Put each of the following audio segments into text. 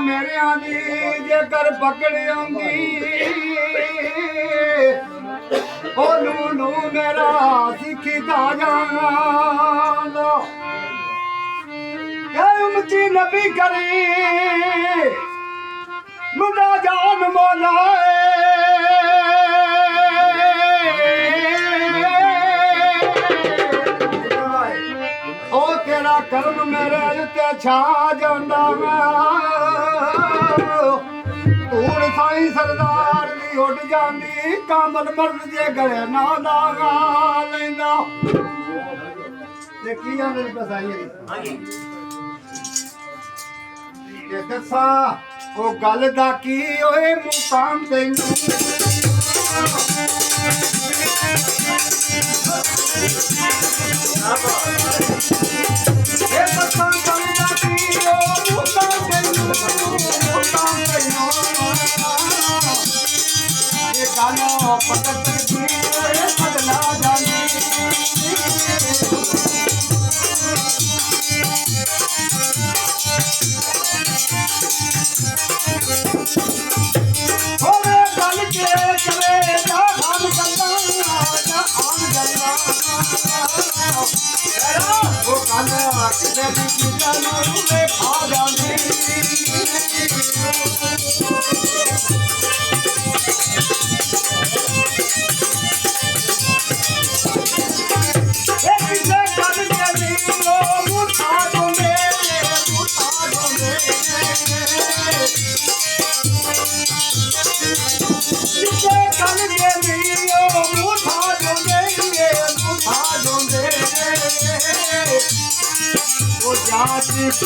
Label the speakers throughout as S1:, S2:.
S1: मेरे आदि जेकर पकड़ आंगी ओ लू मेरा सिखता जाना उमची नबी करी मुदा जान मोलाए ओ तेरा कर्म मेरे उत्ते छा जांदा धूड़ साई सरदार दी उड़ जांदी कामल मर्द जे गले ना लागा लैंदा ते की आंदे बसाई ते दसा ओ गल दा की ओए मुकाम तैनू ये दसा गल दा की ओ मुकाम तैनू ये गाना पकड़ दी ओए बदला जानी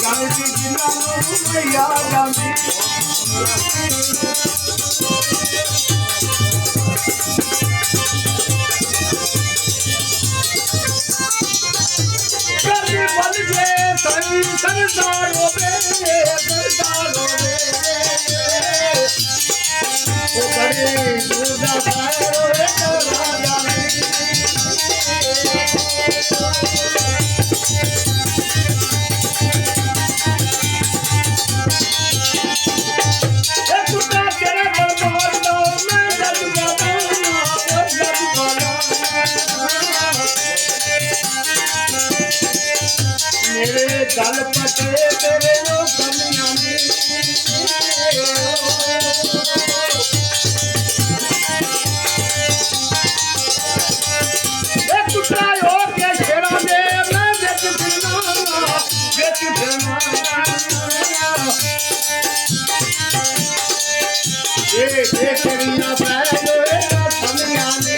S1: जाती मैया जाती बल जे सरदारों गल पटे तेरे लो कमियां दी ए पुत्रा हो के शेरा दे मैं देख फिरना ये तेरिया पैरो कमियां दी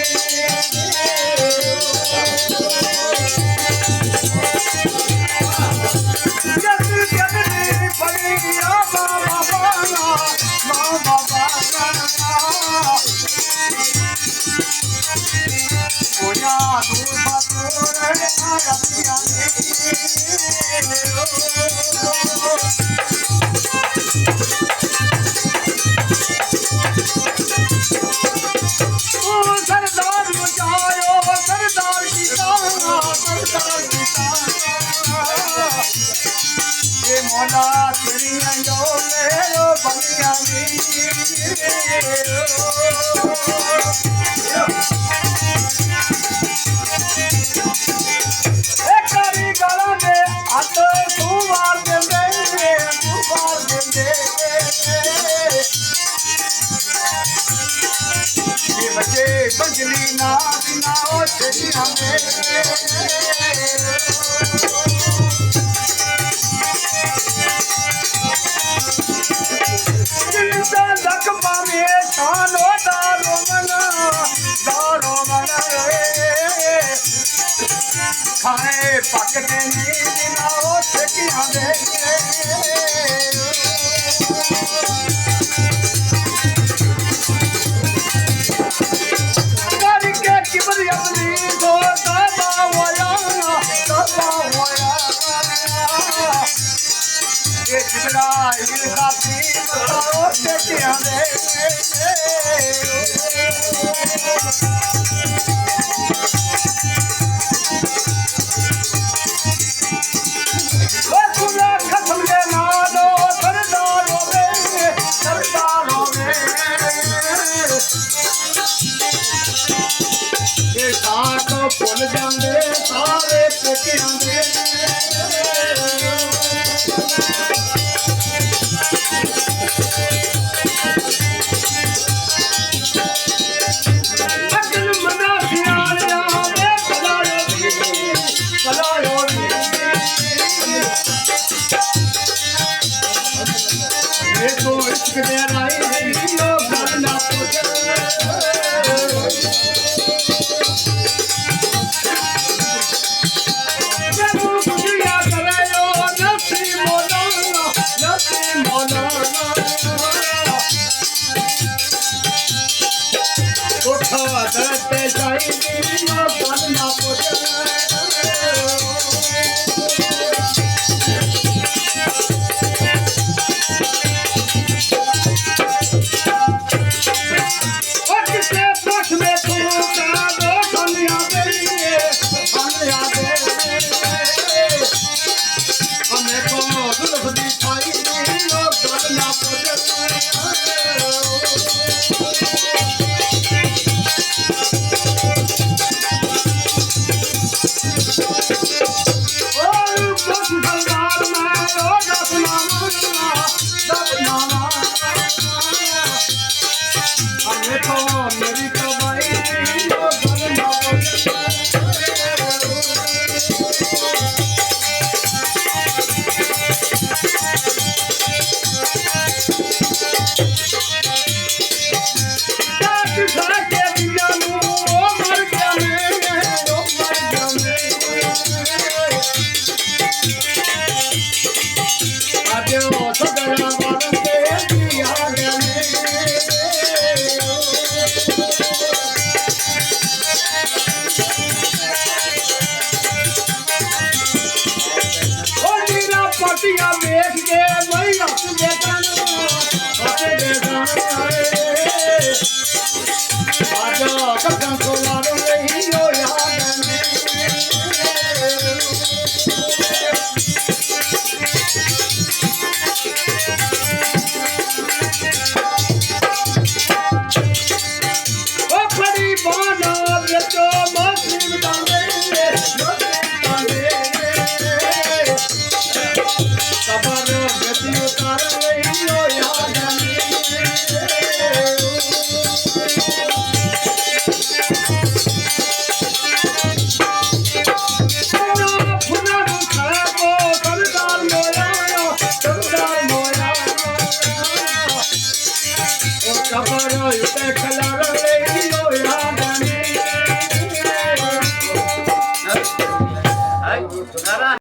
S1: मोला तेरी जो मेरो बनिया करी गला दे हथ तू मार दे बचे बजली ना बिना तेरी हमें खाए पकने नहीं ना वो छेकियां दे मारी के किबरी अपनी को दादा होया ये जिब्राइल का पीर वो छेकियां दे खत्म के नालो सरदारों में धरते शाही ना पुत्र मेरी कमाई पतिया देख के भाई अपने आजा कखन सोलारो नहीं हो याद ओ बड़ी बाना बेचो मस्ती डाले खबर